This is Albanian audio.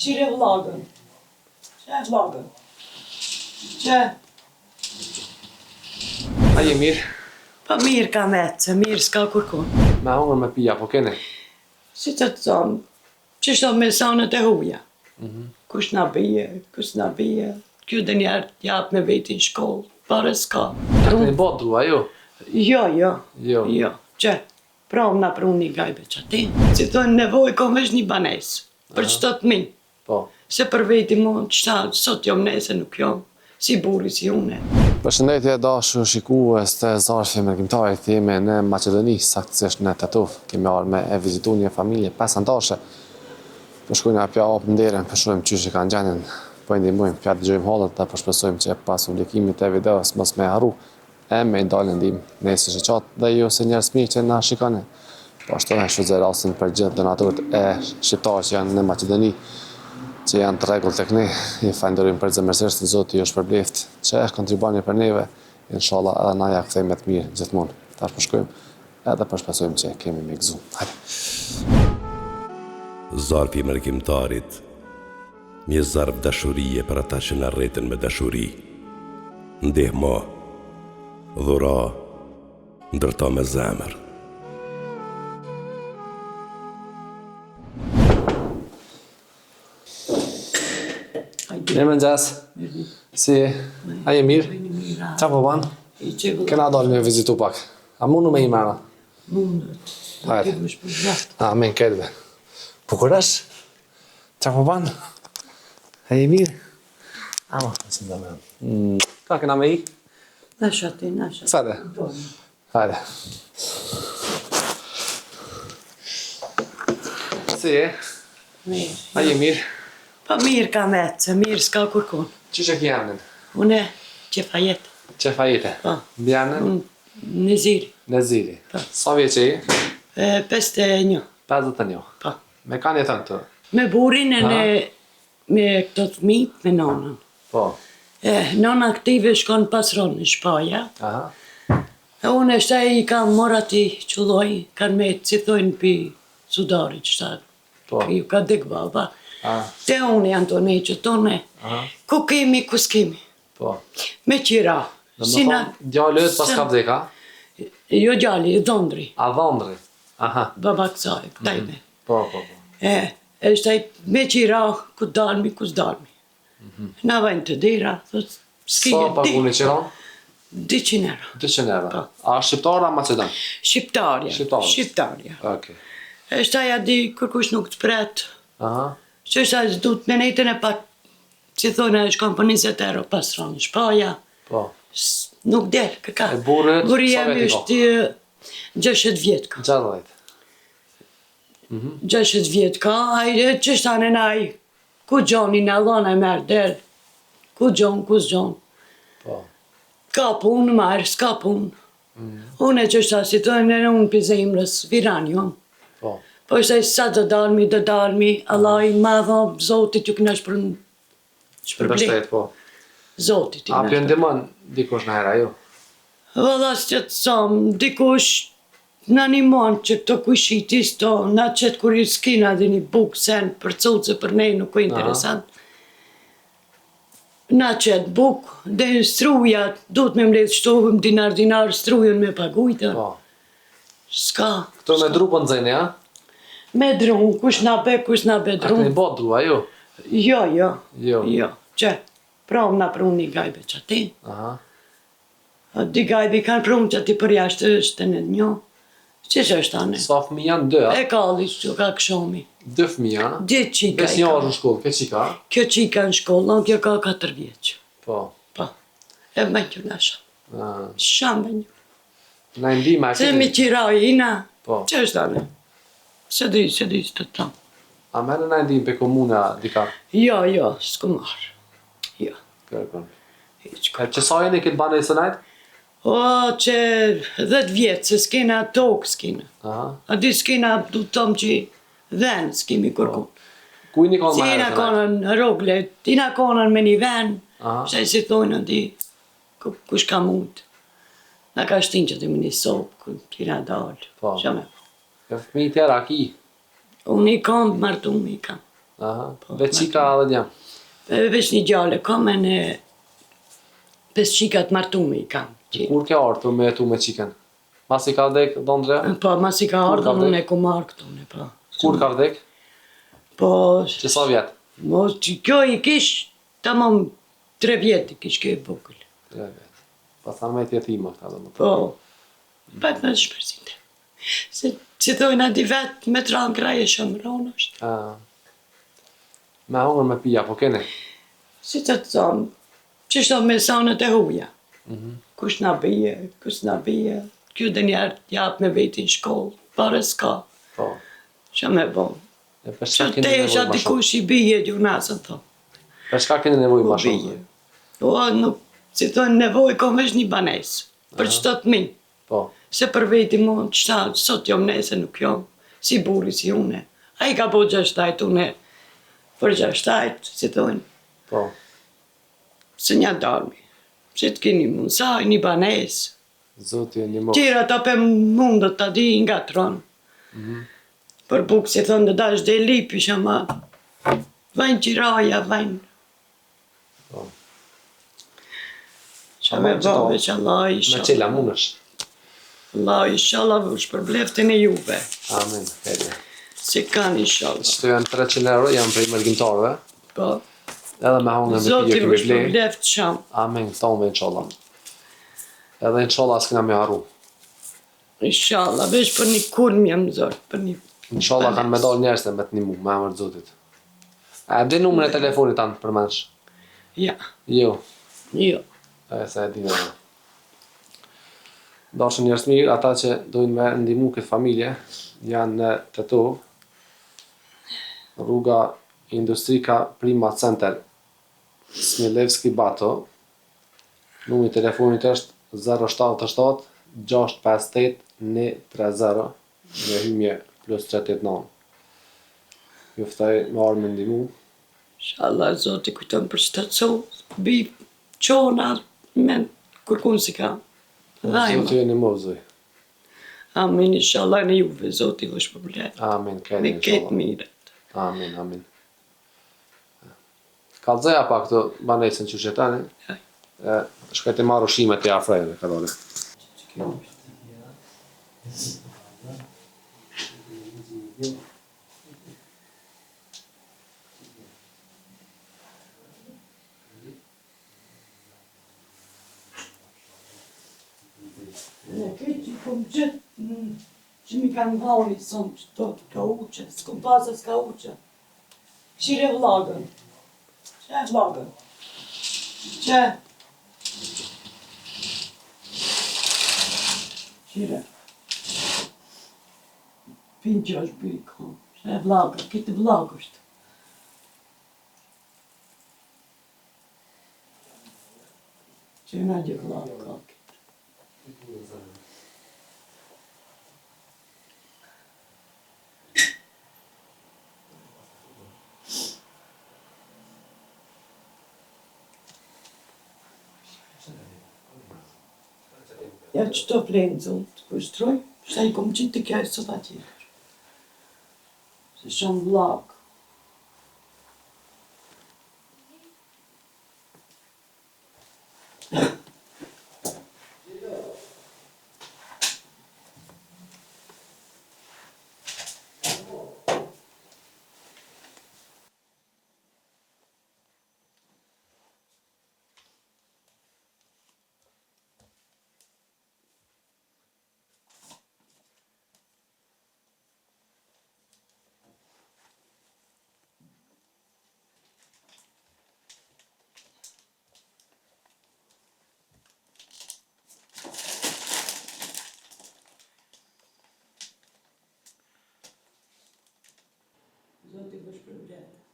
Qire vlogën. Që vlogën? Që? A je mirë? Pa mirë ka se mirë s'ka kurkun. Me hongër me pija, po kene? Si të thonë, që shto me sanët e huja. Kush na bije, kjo dhe njerë t'jap me vetin shkollë, pare s'ka. A të një botë drua, jo? Jo. Që? Provë na pru një gajbe që ati. Si thonë, nevoj kom vesh një banesë. Për qëto të minë. Po. Se për veti mund, qëta, sot jom nese nuk jom. Si buri, si une. Përshëndetje dashur shikues të Zarfi Mërgjimtarit, jemi në Maqedoni, saktësisht në Tetuf. Kemi arë me e vizitu një familje 5 antashe. Përshkujnë a pja opë nderën, përshkujmë qysh i kanë gjenin, po ndihmojmë, pja të gjojmë halët, dhe përshpesojmë që pas publikimit të videos mos me haru, e me i dalë ndim nësi shëqatë dhe ju se njerës mirë që na shikoni. Po ashtu e shuzë rasin për gjithë donaturët e shqiptarë që janë në Maqedoni, që janë të rregull tek ne. I falenderojmë për zemërsisht të Zoti ju shpërbleft që kontriboni për neve. Inshallah edhe na ja kthejmë të mirë gjithmonë. Tash po shkojmë edhe përshpesojmë që kemi me gëzu. Hajde. Zarfi Mërgjimtarit, një zarf dashurie për ata që na rreten me dashuri. Ndihmo, dhura, ndërto me zemër. Mirë mëngjes. Si, a je mirë? Qa po banë? Kena dalë me vizitu pak. A mundu me i mërë? Mundet. Hajde. Amen, kelve. Po kur është? Qa po banë? A je mirë? Ama, nësë nda me. Ka kena me i? Nasha ti. Sade? Hajde. Si, Mirë. a je mirë? Pa mirë ka se mirë s'ka kurkun. Që që ki jamnin? Une, që fajet. Që fajite? Po. Bjanën? Në ziri. Në ziri. Po. Sa vjeqe i? 51. 51. Po. Me kanë jetën të? Me burin e me këto të fëmijët, me nonën. Po. Nona aktive shkon pasron në Shpaja. Aha. E unë e shtaj i kam morati qulloj, kanë me si thojnë pi sudari qëta. Po. Ju ka dik baba. Te unë janë të ne që tone. Ku kemi, ku s'kemi. Po. Me qira. Dhe më thonë, djallët pas ka vdeka? Jo gjalli, dhondri. A dhondri? Aha. Baba kësaj, këtajme. Po. E shtaj me qira, ku dalmi, ku s'dalmi. Na vajnë të dira, thot, s'ki Sa pagu një qiron? 200 euro. 200 euro. Po. A shqiptara Macedon? Shqiptarja. Okej. E shtaj a di kërkush nuk të pret. Aha. Që shtaj du të menejtën e pak, si thone, shkon për 20 euro pas ronë Shpaja. Po. Nuk del, këka. E burët, Buri sa jam veti ka? është 60 vjet ka. 60. 60 vjet ka, ajde që shtane naj, ku gjoni në allon e merë del, ku s'gjon. Po. Ka punë, marë, s'ka punë. Unë e që shta si të në unë për zemrës, viran jom. Po. Po shtaj sa do dalmi, Allah i madho, Zotit ju këna Shpërblet, po. Zotit i A këna për ndimon dikush në hera, jo? Vëllas që të som, dikush në animon që këto kushiti sto, na qëtë kur i s'kina dhe një bukë sen për cucë për ne nuk e interesant. Na qëtë bukë, dhe struja, du të me mledh shtovëm dinar, strujën me pagujtën. Po. Ska. Këto me dru për nëzëni, a? Me drun, kush na be A drun. këni botë drua, jo? Jo. Që, provë na pru një gajbe që ati. Aha. Di gajbe kanë pru që ati për jashtë është në një. Që është ane? Sa fëmi janë 2, a? E kalli që ka këshomi. 2 fëmi, a? 10 qika i 5 një ka. orë në shkollë, ke qika? Kjo qika në shkollë, kjo ka 4 vjeqë. Po. Pa. E me kjo nasha. Sham me një. Na ndima e Se mi qiraj ina. Po. Që është ane? Se di që të tamë. A mene na ndim për komuna dika? Jo, s'ku marë. Jo. Kërkon. Që sa jeni këtë banë e sënajt? O, që 10 vjetë, se s'kena tokë s'kena. Aha. A di s'kena, du të tomë që ven s'kemi kërkun. Ku i një konë Si ma ina herë konën rogle, ina konën me një ven, Aha. shtaj si thonë di, kush ka mund. Na ka shtin që të më një sopë, ku t'ina dalë. Po. Shame. Ka fëmi tjera ki? Unë i kam, martu i kam. Aha. Veç qika edhe djam. Veç një gjale kam e në 5 qikat martume i kam. Kur ke ardhur me jetu me qiken? Mas i ka vdek Dondre? Po, mas i ka Kur ka ardhur, vdek? unë e ku marrë këtu, po. Kur ka vdek? Po, Që sa vjet? kjo i kish, tamam 3 vjet i kish kjo i bukull. 3 vjet. Pastan me jetima këta dhe më të. Po, pat me shpërzite. Si thojnë ati vetë me tranë kraje shumë ronë është. Me hongër me pija, po keni? Si të thonë, që shto me sanët e huja. Kush na bije, kjo dhe njerë japë me vetin shkollë, pare s'ka. Po. Që me bon. E për Që çka keni te nevojë isha ma shumë? dikush i bije ju nasën thonë. Për çka keni nevojë ma shumë? bije. Po, nuk, si thonë nevoj, kom vesh një banesë. Për qëto të mi. Po. Se për veti mund, qëta, sot jom nese nuk jom. Si buri, si une. A i ka po 6 une. Për 6, si thonë. Po. Se një darmi. Se të keni mundësaj, një banesë. Zoti e një më. Tjera ta pe mundët ta di nga tronë. Për bukë si thonë dhe dash dhe lipi shama. Vajnë qiraja, vajnë. Po. Qa me bëve që Allah Me isha. qela munësh. Allah isha Allah vësh për bleftin e juve. Amin. Hedi. Si kanë isha Allah. Që të janë 300 euro, janë prej mërgjimtarve. Po. Edhe me hongër me Zoti pije kemi vësh për blej. bleft sham. Amin. Thonë inshallah. Edhe inshallah s'kena me haru. Isha Allah, vesh për një kur më jam zërë. Për një... Inshallah kanë me dalë njerëzit me të një mu, me emër të Zotit. A e di numrin e telefonit tanë për mensh? Ja, Jo. jo. E se e di në. Dashën njerëz mirë, ata që dojnë me ndihmu këtë familje, janë në Tetov, rruga Industrika Prima Center, Smilevski Bato. Numri i telefonit është 077 658 130 me hymje plus 389. Ju ftoj me arë me ndihmu. Isha Allah, Zoti kujton për shtatëso. Bi qona, men, kërkun si ka. Dhajma. Zoti e në mozoj. Amin, isha Allah në juve, Zoti vësh për bleft. Amin, Me keni ketë inshallah. mire. Amin, amin. Kallëzoja pak të banesën që shetani. Shkaj të marrë ushimet e afrejnë, ka dole. Në këtë që kom gjithë, që mi kanë vani son që to ka uqe, s'kom pasë s'ka uqe. Qire vlogën. Që e vlogën? Që? Qire. Pinë që është bërë kom. Që e vlogën, këtë vlogë është. Që e në gjë vlogë ka këtë. Ja që të flenë zonë të kështroj, shta i kom qitë të kjoj sot atjetër. Se shumë vlog. Zoti vësh për vletë.